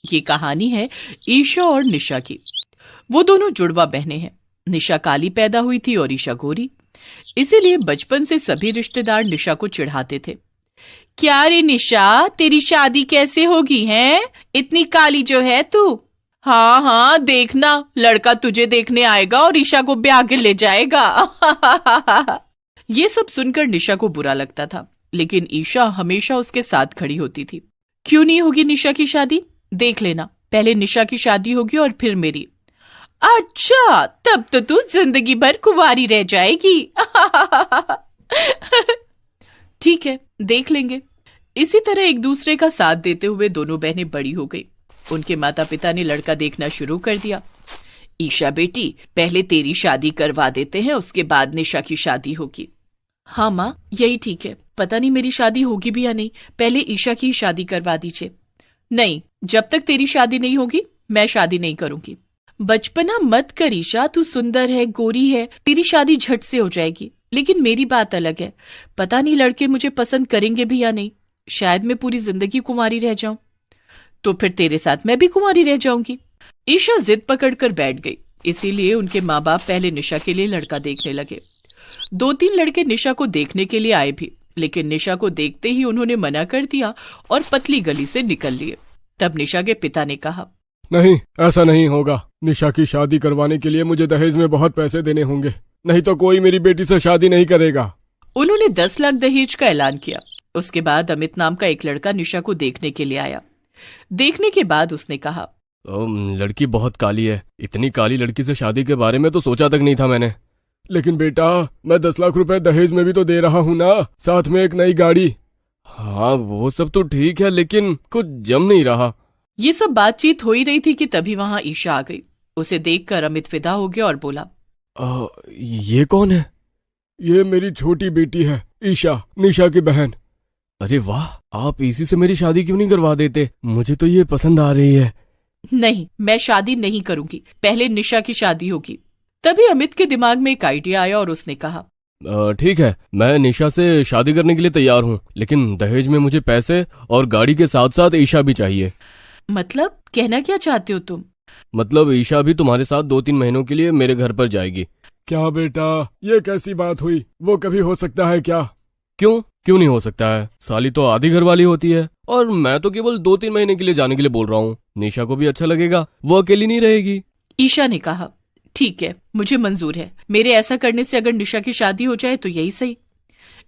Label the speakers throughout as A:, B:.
A: ये कहानी है ईशा और निशा की। वो दोनों जुड़वा बहनें हैं। निशा काली पैदा हुई थी और ईशा गोरी। इसीलिए बचपन से सभी रिश्तेदार निशा को चिढ़ाते थे। क्या रे निशा, तेरी शादी कैसे होगी हैं? इतनी काली जो है तू। हाँ हाँ, देखना लड़का तुझे देखने आएगा और ईशा को ब्याह के ले जाएगा। ये सब सुनकर निशा को बुरा लगता था, लेकिन ईशा हमेशा उसके साथ खड़ी होती थी। क्यों नहीं होगी निशा की शादी? देख लेना, पहले निशा की शादी होगी और फिर मेरी। अच्छा, तब तो तू जिंदगी भर कुंवारी रह जाएगी। ठीक है, देख लेंगे। इसी तरह एक दूसरे का साथ देते हुए दोनों बहनें बड़ी हो गई। उनके माता पिता ने लड़का देखना शुरू कर दिया। ईशा बेटी, पहले तेरी शादी करवा देते हैं, उसके बाद निशा की शादी होगी। हाँ माँ, यही ठीक है। पता नहीं मेरी शादी होगी भी या नहीं, पहले ईशा की शादी करवा दीजिए। नहीं, जब तक तेरी शादी नहीं होगी मैं शादी नहीं करूंगी। बचपना मत कर ईशा, तू सुंदर है, गोरी है, तेरी शादी झट से हो जाएगी। लेकिन मेरी बात अलग है। पता नहीं लड़के मुझे पसंद करेंगे भी या नहीं। शायद मैं पूरी जिंदगी कुंवारी रह जाऊं। तो फिर तेरे साथ मैं भी कुंवारी रह जाऊंगी। ईशा जिद पकड़कर बैठ गई। इसीलिए उनके माँ बाप पहले निशा के लिए लड़का देखने लगे। 2-3 लड़के निशा को देखने के लिए आए भी, लेकिन निशा को देखते ही उन्होंने मना कर दिया और पतली गली से निकल लिए। तब निशा के पिता ने कहा,
B: नहीं, ऐसा नहीं होगा। निशा की शादी करवाने के लिए मुझे दहेज में बहुत पैसे देने होंगे, नहीं तो कोई मेरी बेटी से शादी नहीं करेगा।
A: उन्होंने 10 लाख दहेज का ऐलान किया। उसके बाद अमित नाम का एक लड़का निशा को देखने के लिए आया। देखने के बाद उसने कहा,
C: लड़की बहुत काली है। इतनी काली लड़की से शादी के बारे में तो सोचा तक नहीं था मैंने।
B: लेकिन बेटा, मैं 10 लाख रुपए दहेज में भी तो दे रहा हूँ ना, साथ में एक नई गाड़ी।
C: हाँ, वो सब तो ठीक है, लेकिन कुछ जम नहीं रहा।
A: ये सब बातचीत हो ही रही थी कि तभी वहां ईशा आ गई। उसे देखकर अमित फिदा हो गया और बोला,
C: ये कौन है?
B: ये मेरी छोटी बेटी है, ईशा, निशा की बहन।
C: अरे वाह, आप इसी से मेरी शादी क्यों नहीं करवा देते? मुझे तो ये पसंद आ रही है।
A: नहीं, मैं शादी नहीं करूंगी, पहले निशा की शादी होगी। तभी अमित के दिमाग में एक आइडिया आया और उसने कहा,
C: ठीक है, मैं निशा से शादी करने के लिए तैयार हूँ, लेकिन दहेज में मुझे पैसे और गाड़ी के साथ साथ ईशा भी चाहिए।
A: मतलब कहना क्या चाहते हो तुम?
C: मतलब ईशा भी तुम्हारे साथ 2-3 महीनों के लिए मेरे घर पर जाएगी।
B: क्या बेटा, ये कैसी बात हुई? वो कभी हो सकता है क्या?
C: क्यों नहीं हो सकता है? साली तो आधी घर वाली होती है, और मैं तो केवल 2-3 महीने के लिए जाने के लिए बोल रहा हूँ। निशा को भी अच्छा लगेगा, वो अकेली नहीं रहेगी।
A: ईशा ने कहा, ठीक है, मुझे मंजूर है। मेरे ऐसा करने से अगर निशा की शादी हो जाए तो यही सही।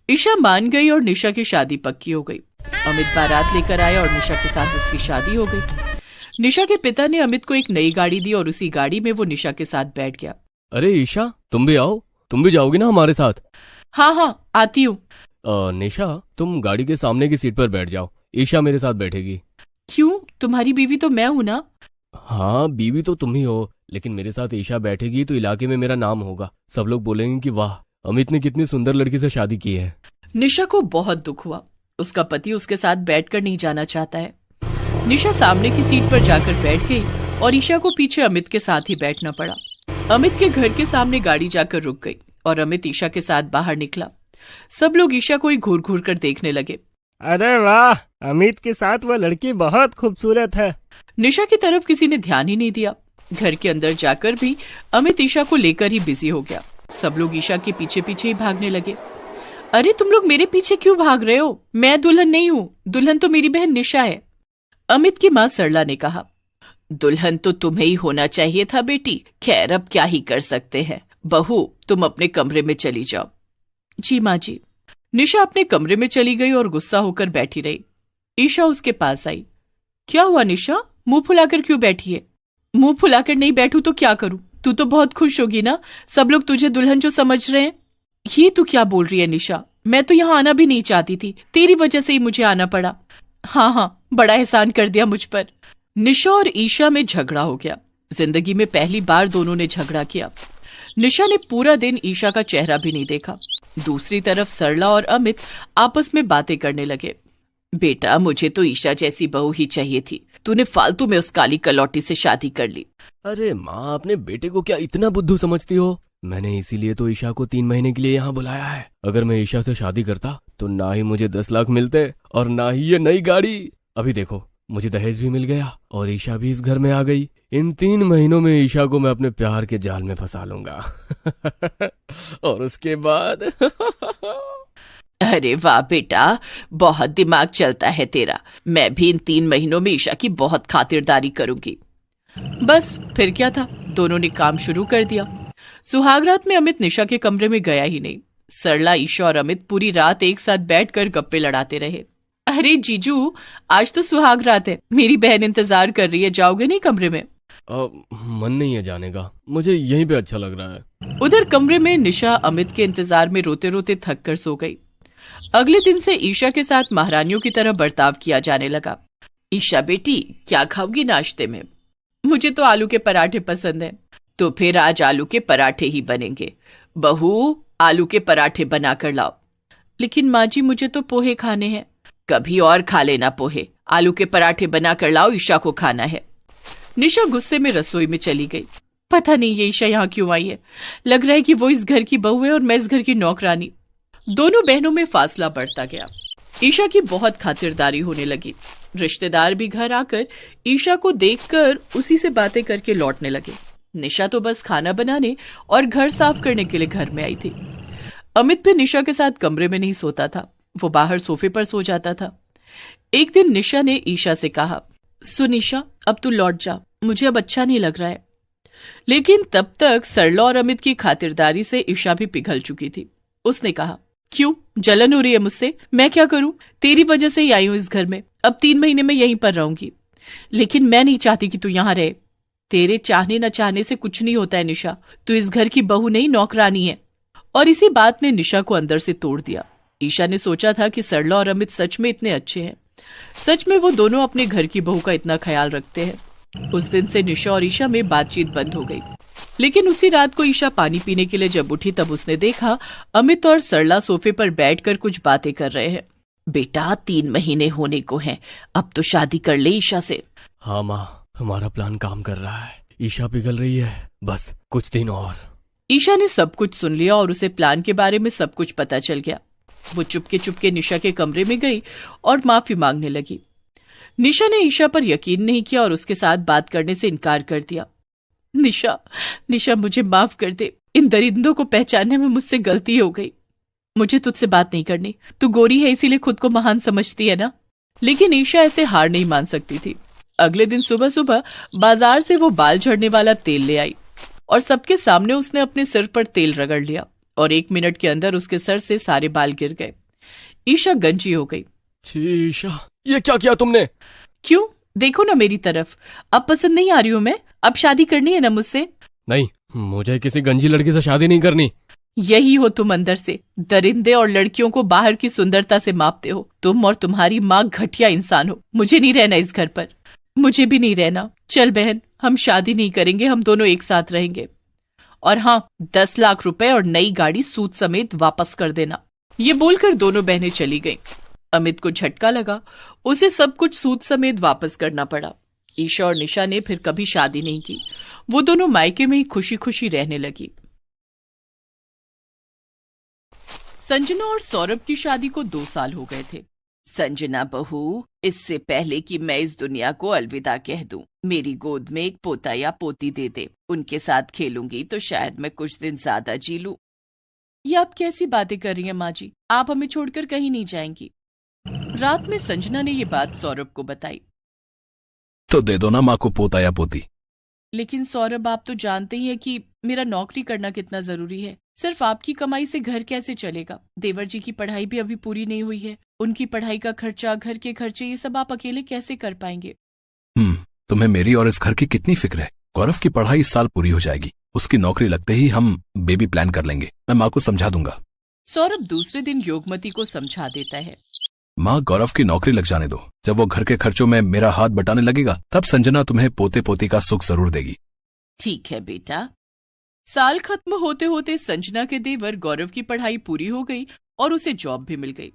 A: ईशा मान गई और निशा की शादी पक्की हो गई। अमित बारात लेकर आया और निशा के साथ उसकी शादी हो गई। निशा के पिता ने अमित को एक नई गाड़ी दी और उसी गाड़ी में वो निशा के साथ बैठ गया।
C: अरे ईशा, तुम भी आओ, तुम भी जाओगी ना हमारे साथ?
A: हाँ हाँ, आती हूँ।
C: निशा, तुम गाड़ी के सामने की सीट पर बैठ जाओ, ईशा मेरे साथ बैठेगी।
A: क्यों? तुम्हारी बीवी तो मैं हूँ ना।
C: हाँ, बीवी तो तुम ही हो, लेकिन मेरे साथ ईशा बैठेगी तो इलाके में मेरा नाम होगा। सब लोग बोलेंगे कि वाह, अमित ने कितनी सुंदर लड़की से शादी की है।
A: निशा को बहुत दुख हुआ। उसका पति उसके साथ बैठकर नहीं जाना चाहता है। निशा सामने की सीट पर जाकर बैठ गई और ईशा को पीछे अमित के साथ ही बैठना पड़ा। अमित के घर के सामने गाड़ी जाकर रुक गई और अमित ईशा के साथ बाहर निकला। सब लोग ईशा को ही घूर घूर कर देखने लगे।
D: अरे वाह, अमित के साथ वह लड़की बहुत खूबसूरत है।
A: निशा की तरफ किसी ने ध्यान ही नहीं दिया। घर के अंदर जाकर भी अमित ईशा को लेकर ही बिजी हो गया। सब लोग ईशा के पीछे पीछे ही भागने लगे। अरे तुम लोग मेरे पीछे क्यों भाग रहे हो? मैं दुल्हन नहीं हूँ, दुल्हन तो मेरी बहन निशा है। अमित की माँ सरला ने कहा, दुल्हन तो तुम्हें ही होना चाहिए था बेटी। खैर, अब क्या ही कर सकते हैं। बहू, तुम अपने कमरे में चली जाओ। जी माँ जी। निशा अपने कमरे में चली गई और गुस्सा होकर बैठी रही। ईशा उसके पास आई। क्या हुआ निशा, मुंह फुलाकर क्यों बैठी है? मुंह फुलाकर नहीं बैठू तो क्या करूं? तू तो बहुत खुश होगी ना, सब लोग तुझे दुल्हन जो समझ रहे हैं। ये तू क्या बोल रही है निशा? मैं तो यहाँ आना भी नहीं चाहती थी, तेरी वजह से ही मुझे आना पड़ा। हाँ, बड़ा एहसान कर दिया मुझ पर। निशा और ईशा में झगड़ा हो गया। जिंदगी में पहली बार दोनों ने झगड़ा किया। निशा ने पूरा दिन ईशा का चेहरा भी नहीं देखा। दूसरी तरफ सरला और अमित आपस में बातें करने लगे। बेटा, मुझे तो ईशा जैसी बहू ही चाहिए थी, तूने फालतू में उस काली कलौटी से शादी कर ली।
C: अरे माँ, अपने बेटे को क्या इतना बुद्धू समझती हो? मैंने इसीलिए तो ईशा को 3 महीने के लिए यहाँ बुलाया है। अगर मैं ईशा से शादी करता तो ना ही मुझे 10 लाख मिलते और ना ही ये नई गाड़ी। अभी देखो, मुझे दहेज भी मिल गया और ईशा भी इस घर में आ गई। इन 3 महीनों में ईशा को मैं अपने प्यार के जाल में फंसा लूंगा। और उसके बाद
A: अरे वाह बेटा, बहुत दिमाग चलता है तेरा। मैं भी इन 3 महीनों में ईशा की बहुत खातिरदारी करूंगी। बस फिर क्या था, दोनों ने काम शुरू कर दिया। सुहागरात में अमित निशा के कमरे में गया ही नहीं। सरला, ईशा और अमित पूरी रात एक साथ बैठकर गप्पे लड़ाते रहे। अरे जीजू, आज तो सुहागरात है, मेरी बहन इंतजार कर रही है, जाओगे नहीं कमरे में?
C: मन नहीं है जाने का, मुझे यहीं पे अच्छा लग रहा है।
A: उधर कमरे में निशा अमित के इंतजार में रोते रोते थक कर सो गई। अगले दिन से ईशा के साथ महारानियों की तरह बर्ताव किया जाने लगा। ईशा बेटी, क्या खाओगी नाश्ते में? मुझे तो आलू के पराठे पसंद हैं। तो फिर आज आलू के पराठे ही बनेंगे। बहू, आलू के पराठे बना कर लाओ। लेकिन माँ जी, मुझे तो पोहे खाने हैं। कभी और खा लेना पोहे, आलू के पराठे बना कर लाओ, ईशा को खाना है। निशा गुस्से में रसोई में चली गई। पता नहीं ये ईशा यहाँ क्यों आई है। लग रहा है कि वो इस घर की बहू है और मैं इस घर की नौकरानी। दोनों बहनों में फासला बढ़ता गया। ईशा की बहुत खातिरदारी होने लगी। रिश्तेदार भी घर आकर ईशा को देखकर उसी से बातें करके लौटने लगे। निशा तो बस खाना बनाने और घर साफ करने के लिए घर में आई थी। अमित भी निशा के साथ कमरे में नहीं सोता था, वो बाहर सोफे पर सो जाता था। एक दिन निशा ने ईशा से कहा, सुन ईशा, अब तू लौट जा, मुझे अब अच्छा नहीं लग रहा है। लेकिन तब तक सरला और अमित की खातिरदारी से ईशा भी पिघल चुकी थी। उसने कहा, क्यों, जलन हो रही है मुझसे? मैं क्या करूं? तेरी वजह से ही आई हूं इस घर में। अब 3 महीने में यहीं पर रहूंगी। लेकिन मैं नहीं चाहती कि तू यहाँ रहे। तेरे चाहने न चाहने से कुछ नहीं होता है निशा। तू इस घर की बहू नहीं, नौकरानी है। और इसी बात ने निशा को अंदर से तोड़ दिया। ईशा ने सोचा था कि सरला और अमित सच में इतने अच्छे हैं। सच में वो दोनों अपने घर की बहू का इतना ख्याल रखते हैं। उस दिन से निशा और ईशा में बातचीत बंद हो गई। लेकिन उसी रात को ईशा पानी पीने के लिए जब उठी तब उसने देखा अमित और सरला सोफे पर बैठकर कुछ बातें कर रहे हैं। बेटा, 3 महीने होने को हैं, अब तो शादी कर ले ईशा से।
C: हाँ माँ, हमारा प्लान काम कर रहा है। ईशा पिघल रही है, बस कुछ दिन और।
A: ईशा ने सब कुछ सुन लिया और उसे प्लान के बारे में सब कुछ पता चल गया। वो चुपके चुपके निशा के कमरे में गई और माफी मांगने लगी। निशा ने ईशा पर यकीन नहीं किया और उसके साथ बात करने से इनकार कर दिया। निशा, मुझे माफ कर दे। इन दरिंदों को पहचानने में मुझसे गलती हो गई। मुझे तुझसे बात नहीं करनी। तू गोरी है इसीलिए खुद को महान समझती है ना? लेकिन ईशा ऐसे हार नहीं मान सकती थी। अगले दिन सुबह सुबह बाजार से वो बाल झड़ने वाला तेल ले आई और सबके सामने उसने अपने सिर पर तेल रगड़ लिया और 1 मिनट के अंदर उसके सर से सारे बाल गिर गए। ईशा गंजी हो गई।
C: छी ईशा, ये क्या किया तुमने?
A: क्यों? देखो ना मेरी तरफ। अब पसंद नहीं आ रही हूं मैं? अब शादी करनी है ना मुझसे?
C: नहीं, मुझे किसी गंजी लड़की से शादी नहीं करनी।
A: यही हो तुम अंदर से। दरिंदे और लड़कियों को बाहर की सुंदरता से मापते हो। तुम और तुम्हारी माँ घटिया इंसान हो। मुझे नहीं रहना इस घर पर। मुझे भी नहीं रहना। चल बहन, हम शादी नहीं करेंगे, हम दोनों एक साथ रहेंगे। और हाँ, 10 लाख रुपए और नई गाड़ी सूद समेत वापस कर देना। ये बोलकर दोनों बहनें चली गईं। अमित को झटका लगा। उसे सब कुछ सूद समेत वापस करना पड़ा। ईशा और निशा ने फिर कभी शादी नहीं की। वो दोनों मायके में ही खुशी खुशी रहने लगी। संजना और सौरभ की शादी को 2 साल हो गए थे। संजना बहू, इससे पहले कि मैं इस दुनिया को अलविदा कह दूं, मेरी गोद में एक पोता या पोती दे दे। उनके साथ खेलूंगी तो शायद मैं कुछ दिन ज्यादा जी लूं। ये आप कैसी बातें कर रही हैं माँ जी? आप हमें छोड़कर कहीं नहीं जाएंगी। रात में संजना ने ये बात सौरभ को बताई।
E: तो दे दो ना माँ को पोता या पोती।
A: लेकिन सौरभ, आप तो जानते ही हैं कि मेरा नौकरी करना कितना जरूरी है। सिर्फ आपकी कमाई से घर कैसे चलेगा? देवर जी की पढ़ाई भी अभी पूरी नहीं हुई है। उनकी पढ़ाई का खर्चा, घर के खर्चे, ये सब आप अकेले कैसे कर पाएंगे?
E: तुम्हें मेरी और इस घर की कितनी फिक्र है? गौरव की पढ़ाई इस साल पूरी हो जाएगी। उसकी नौकरी लगते ही हम बेबी प्लान कर लेंगे। मैं माँ को समझा दूंगा।
A: सौरभ दूसरे दिन योगमती को समझा देता है।
E: माँ, गौरव की नौकरी लग जाने दो। जब वो घर के खर्चों में मेरा हाथ बटाने लगेगा तब संजना तुम्हें पोते पोती का सुख जरूर देगी।
A: ठीक है बेटा। साल खत्म होते होते संजना के देवर गौरव की पढ़ाई पूरी हो गई और उसे जॉब भी मिल गई।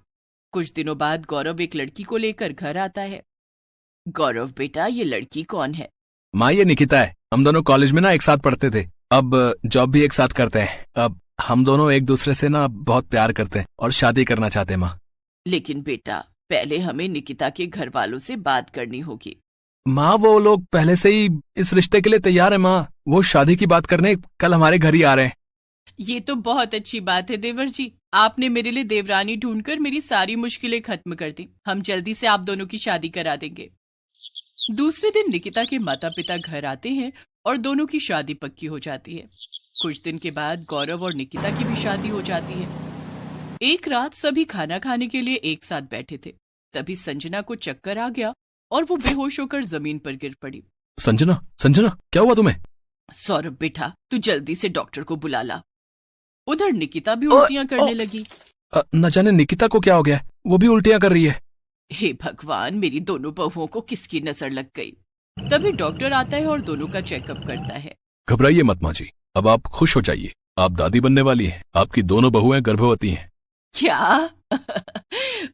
A: कुछ दिनों बाद गौरव एक लड़की को लेकर घर आता है। गौरव बेटा, ये लड़की कौन है?
E: माँ, ये निकिता है। हम दोनों कॉलेज में ना एक साथ पढ़ते थे, अब जॉब भी एक साथ करते हैं। अब हम दोनों एक दूसरे से ना बहुत प्यार करते हैं और शादी करना चाहते हैं। माँ,
A: लेकिन बेटा, पहले हमें निकिता के घर वालों से बात करनी होगी।
E: माँ वो लोग पहले से ही इस रिश्ते के लिए तैयार है माँ। वो शादी की बात करने कल हमारे घर ही आ रहे हैं।
A: ये तो बहुत अच्छी बात है देवर जी, आपने मेरे लिए देवरानी ढूंढकर मेरी सारी मुश्किलें खत्म कर दी। हम जल्दी से आप दोनों की शादी करा देंगे। दूसरे दिन निकिता के माता पिता घर आते हैं और दोनों की शादी पक्की हो जाती है। कुछ दिन के बाद गौरव और निकिता की भी शादी हो जाती है। एक रात सभी खाना खाने के लिए एक साथ बैठे थे, तभी संजना को चक्कर आ गया और वो बेहोश होकर जमीन पर गिर पड़ी।
E: संजना संजना क्या हुआ तुम्हें?
A: सौरभ बेटा, तू जल्दी से डॉक्टर को बुला ला। उधर निकिता भी उल्टियां करने लगी।
E: न जाने निकिता को क्या हो गया है, वो भी उल्टियां कर रही है।
A: हे भगवान, मेरी दोनों बहुओं को किसकी नजर लग गई। तभी डॉक्टर आता है और दोनों का चेकअप करता है।
E: घबराइए मत माँ जी, अब आप खुश हो जाइए। आप दादी बनने वाली हैं। आपकी दोनों बहुएं गर्भवती हैं।
A: क्या?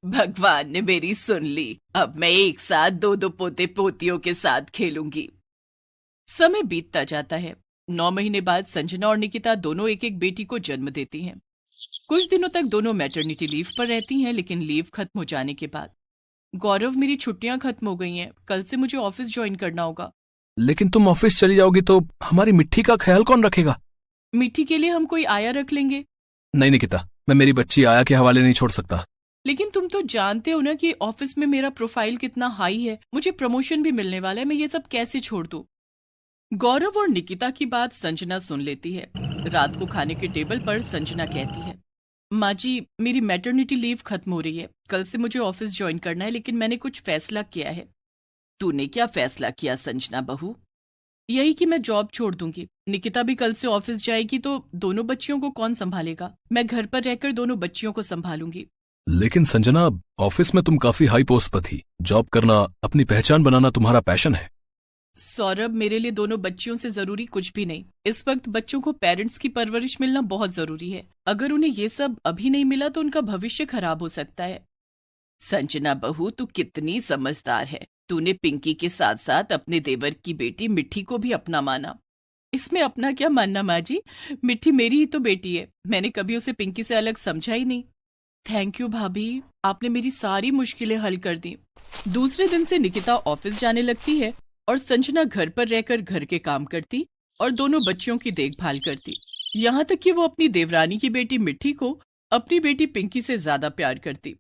A: भगवान ने मेरी सुन ली। अब मैं एक साथ दो दो पोते पोतियों के साथ खेलूंगी। समय बीतता जाता है। 9 महीने बाद संजना और निकिता दोनों एक एक बेटी को जन्म देती हैं। कुछ दिनों तक दोनों मैटरनिटी लीव पर रहती हैं, लेकिन लीव खत्म हो जाने के बाद, गौरव मेरी छुट्टियां खत्म हो गई हैं, कल से मुझे ऑफिस ज्वाइन करना होगा।
E: लेकिन तुम ऑफिस चली जाओगी तो हमारी मिट्टी का ख्याल कौन रखेगा?
A: मिट्टी के लिए हम कोई आया रख लेंगे।
E: नहीं निकिता, मैं मेरी बच्ची आया के हवाले नहीं छोड़ सकता।
A: लेकिन तुम तो जानते हो ना कि ऑफिस में मेरा प्रोफाइल कितना हाई है, मुझे प्रमोशन भी मिलने वाला है, मैं ये सब कैसे छोड़ दूं? गौरव और निकिता की बात संजना सुन लेती है। रात को खाने के टेबल पर संजना कहती है, माँ जी मेरी मैटरनिटी लीव खत्म हो रही है, कल से मुझे ऑफिस ज्वाइन करना है, लेकिन मैंने कुछ फैसला किया है। तूने क्या फैसला किया संजना बहू? यही कि मैं जॉब छोड़ दूंगी। निकिता भी कल से ऑफिस जाएगी तो दोनों बच्चियों को कौन संभालेगा? मैं घर पर रहकर दोनों बच्चियों को संभालूंगी।
E: लेकिन संजना, ऑफिस में तुम काफी हाई पोस्ट पर थी। जॉब करना, अपनी पहचान बनाना तुम्हारा पैशन है।
A: सौरभ, मेरे लिए दोनों बच्चियों से जरूरी कुछ भी नहीं। इस वक्त बच्चों को पेरेंट्स की परवरिश मिलना बहुत जरूरी है। अगर उन्हें ये सब अभी नहीं मिला तो उनका भविष्य खराब हो सकता है। संजना बहू, तू कितनी समझदार है। तूने पिंकी के साथ साथ अपने देवर की बेटी मिट्टी को भी अपना माना। इसमें अपना क्या मानना माँ जी, मिट्टी मेरी ही तो बेटी है। मैंने कभी उसे पिंकी से अलग समझा ही नहीं। थैंक यू भाभी, आपने मेरी सारी मुश्किलें हल कर दी। दूसरे दिन से निकिता ऑफिस जाने लगती है और संजना घर पर रहकर घर के काम करती और दोनों बच्चियों की देखभाल करती। यहाँ तक कि वो अपनी देवरानी की बेटी मिट्टी को अपनी बेटी पिंकी से ज्यादा प्यार करती।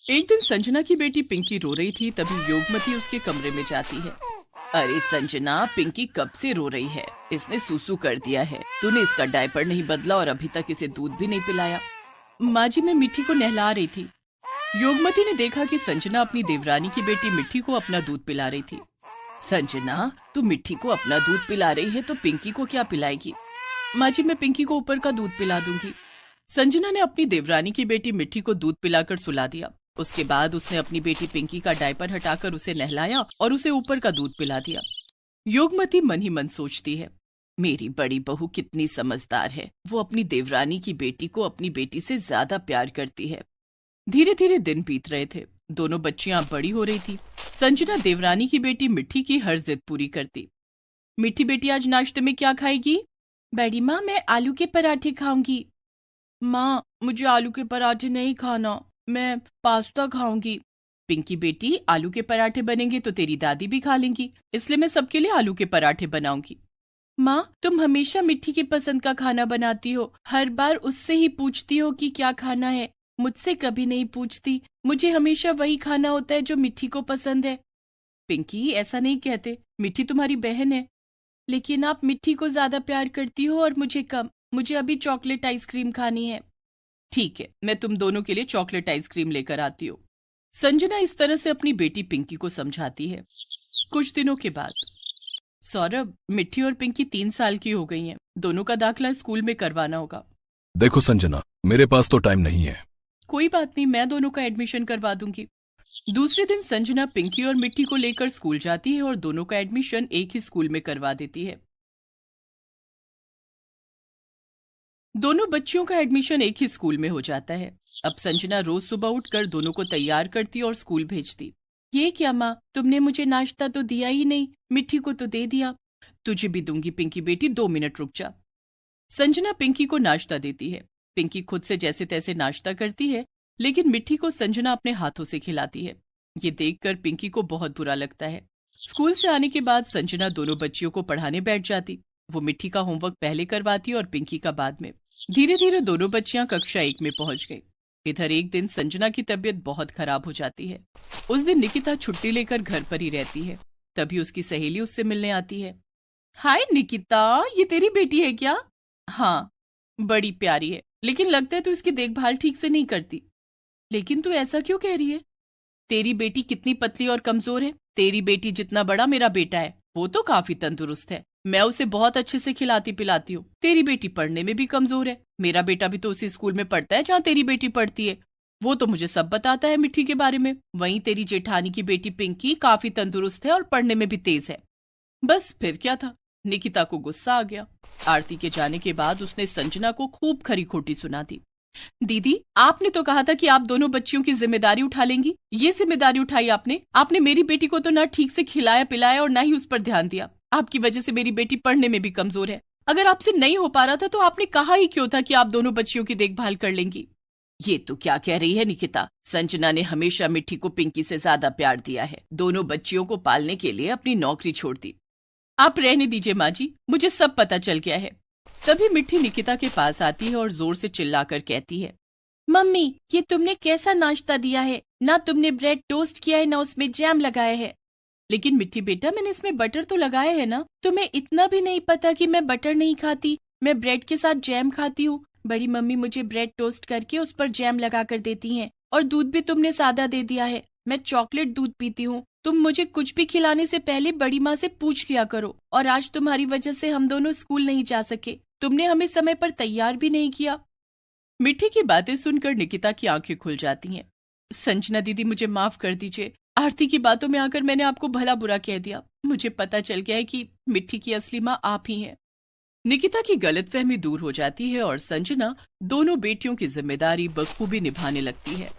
A: एक दिन संजना की बेटी पिंकी रो रही थी, तभी योगमती उसके कमरे में जाती है। अरे संजना, पिंकी कब से रो रही है? इसने सूसू कर दिया है। तूने इसका डायपर नहीं बदला और अभी तक इसे दूध भी नहीं पिलाया। माँ जी, मैं मिट्टी को नहला रही थी। योगमती ने देखा कि संजना अपनी देवरानी की बेटी मिट्टी को अपना दूध पिला रही थी। संजना, तू मिट्टी को अपना दूध पिला रही है तो पिंकी को क्या पिलाएगी? माँ जी, मैं पिंकी को ऊपर का दूध पिला दूंगी। संजना ने अपनी देवरानी की बेटी मिट्टी को दूध पिलाकर सुला दिया। उसके बाद उसने अपनी बेटी पिंकी का डायपर हटाकर उसे नहलाया और उसे ऊपर का दूध पिला दिया। योगमती मन ही मन सोचती है, मेरी बड़ी बहू कितनी समझदार है। वो अपनी देवरानी की बेटी को अपनी बेटी से ज्यादा प्यार करती है। धीरे धीरे दिन बीत रहे थे। दोनों बच्चियां बड़ी हो रही थी। संजना देवरानी की बेटी मिट्टी की हर जिद पूरी करती। मिट्टी बेटी, आज नाश्ते में क्या खाएगी? बड़ी माँ, मैं आलू के पराठे खाऊंगी। माँ, मुझे आलू के पराठे नहीं खाना, मैं पास्ता खाऊंगी। पिंकी बेटी, आलू के पराठे बनेंगे तो तेरी दादी भी खा लेंगी, इसलिए मैं सबके लिए आलू के पराठे बनाऊंगी। माँ, तुम हमेशा मिट्टी की पसंद का खाना बनाती हो। हर बार उससे ही पूछती हो कि क्या खाना है। मुझसे कभी नहीं पूछती। मुझे हमेशा वही खाना होता है जो मिट्टी को पसंद है। पिंकी, ऐसा नहीं कहते, मिट्टी तुम्हारी बहन है। लेकिन आप मिट्टी को ज्यादा प्यार करती हो और मुझे कम। मुझे अभी चॉकलेट आइसक्रीम खानी है। ठीक है, मैं तुम दोनों के लिए चॉकलेट आइसक्रीम लेकर आती हूँ। संजना इस तरह से अपनी बेटी पिंकी को समझाती है। कुछ दिनों के बाद, सौरभ, मिट्टी और पिंकी 3 साल की हो गई हैं। दोनों का दाखिला स्कूल में करवाना होगा।
E: देखो संजना, मेरे पास तो टाइम नहीं है।
A: कोई बात नहीं, मैं दोनों का एडमिशन करवा दूंगी। दूसरे दिन संजना पिंकी और मिट्टी को लेकर स्कूल जाती है और दोनों का एडमिशन एक ही स्कूल में करवा देती है। दोनों बच्चियों का एडमिशन एक ही स्कूल में हो जाता है। अब संजना रोज सुबह उठकर दोनों को तैयार करती और स्कूल भेजती। ये क्या माँ, तुमने मुझे नाश्ता तो दिया ही नहीं, मिट्टी को तो दे दिया। तुझे भी दूंगी पिंकी बेटी, 2 मिनट रुक जा। संजना पिंकी को नाश्ता देती है। पिंकी खुद से जैसे तैसे नाश्ता करती है लेकिन मिट्टी को संजना अपने हाथों से खिलाती है। ये देखकर पिंकी को बहुत बुरा लगता है। स्कूल से आने के बाद संजना दोनों बच्चियों को पढ़ाने बैठ जाती। वो मिट्टी का होमवर्क पहले करवाती और पिंकी का बाद में। धीरे धीरे दोनों बच्चियां कक्षा 1 में पहुंच गई। इधर एक दिन संजना की तबीयत बहुत खराब हो जाती है। उस दिन निकिता छुट्टी लेकर घर पर ही रहती है। तभी उसकी सहेली उससे मिलने आती है। हाय निकिता, ये तेरी बेटी है क्या? हाँ, बड़ी प्यारी है, लेकिन लगता है तू इसकी देखभाल ठीक से नहीं करती। लेकिन तू ऐसा क्यों कह रही है? तेरी बेटी कितनी पतली और कमजोर है। तेरी बेटी जितना बड़ा मेरा बेटा है, वो तो काफी तंदुरुस्त है। मैं उसे बहुत अच्छे से खिलाती पिलाती हूँ। तेरी बेटी पढ़ने में भी कमजोर है। मेरा बेटा भी तो उसी स्कूल में पढ़ता है जहाँ तेरी बेटी पढ़ती है। वो तो मुझे सब बताता है मिट्टी के बारे में। वहीं तेरी जेठानी की बेटी पिंकी काफी तंदुरुस्त है और पढ़ने में भी तेज है। बस फिर क्या था। निकिता को गुस्सा आ गया। आरती के जाने के बाद उसने संजना को खूब खरी खोटी सुना दी। दीदी, आपने तो कहा था कि आप दोनों बच्चियों की जिम्मेदारी उठा लेंगी। ये जिम्मेदारी उठाई आपने मेरी बेटी को तो ना ठीक से खिलाया पिलाया और ना ही उस पर ध्यान दिया। आपकी वजह से मेरी बेटी पढ़ने में भी कमजोर है। अगर आपसे नहीं हो पा रहा था तो आपने कहा ही क्यों था कि आप दोनों बच्चियों की देखभाल कर लेंगी। ये तो क्या कह रही है निकिता? संजना ने हमेशा मिट्टी को पिंकी से ज्यादा प्यार दिया है। दोनों बच्चियों को पालने के लिए अपनी नौकरी छोड़ दी। आप रहने दीजिए माँ जी, मुझे सब पता चल गया है। तभी मिट्टी निकिता के पास आती है और जोर से चिल्लाकर कहती है, मम्मी, ये तुमने कैसा नाश्ता दिया है? ना तुमने ब्रेड टोस्ट किया है, ना उसमें जैम लगाया है। लेकिन मिट्टी बेटा, मैंने इसमें बटर तो लगाया है ना। तुम्हें इतना भी नहीं पता कि मैं बटर नहीं खाती, मैं ब्रेड के साथ जैम खाती हूँ। बड़ी मम्मी मुझे ब्रेड टोस्ट करके उस पर जैम लगा कर देती हैं, और दूध भी तुमने सादा दे दिया है। मैं चॉकलेट दूध पीती हूँ। तुम मुझे कुछ भी खिलाने से पहले बड़ी माँ से पूछ लिया करो। और आज तुम्हारी वजह से हम दोनों स्कूल नहीं जा सके। तुमने हमें समय पर तैयार भी नहीं किया। मिट्टी की बातें सुनकर निकिता की आंखें खुल जाती हैं। संजना दीदी, मुझे माफ कर दीजिए। आरती की बातों में आकर मैंने आपको भला बुरा कह दिया। मुझे पता चल गया है कि मिट्टी की असली माँ आप ही हैं। निकिता की गलतफहमी दूर हो जाती है और संजना दोनों बेटियों की जिम्मेदारी बखूबी निभाने लगती है।